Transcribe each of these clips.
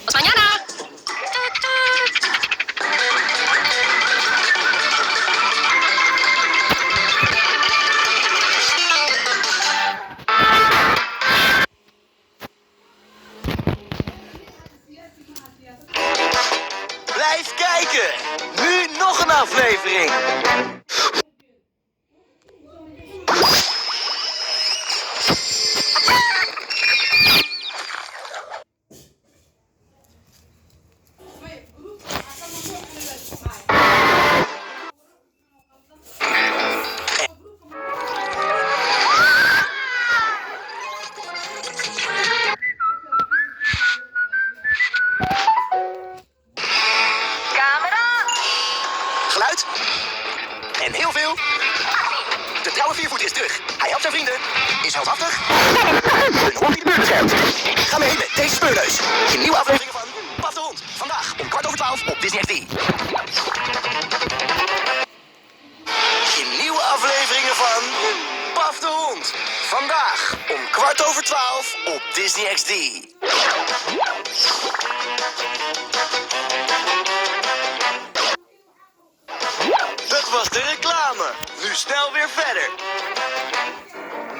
Tot mañana. Blijf kijken. Nu nog een aflevering. Geluid. En heel veel. De trouwe viervoeter is terug. Hij helpt zijn vrienden. Is heldhaftig. Een hond die de buurt beschermt. Ga mee met deze speurneus. In nieuwe afleveringen van Paf de Hond. Vandaag om 12:15 op Disney XD. In nieuwe afleveringen van Paf de Hond. Vandaag om 12:15 op Disney XD. Dat was de reclame. Nu snel weer verder.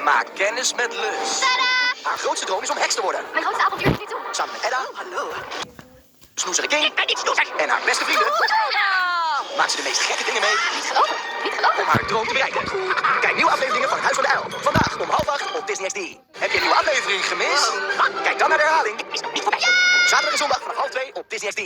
Maak kennis met Lus. Tada! Haar grootste droom is om heks te worden. Mijn grootste avontuur is niet toe. Samen met Edda, hallo. Snoezer de King. Ik ben niet Snoezer. En haar beste vrienden. Maakt ze de meest gekke dingen mee. Niet geloven. Niet geloven. Om haar droom te bereiken. Kijk nieuwe afleveringen van Huis van de Uil. Vandaag om 7:30 op Disney XD. Heb je een nieuwe aflevering gemist? Kijk dan naar de herhaling. Is nog niet voorbij. Zaterdag en zondag vanaf 1:30 op Disney XD.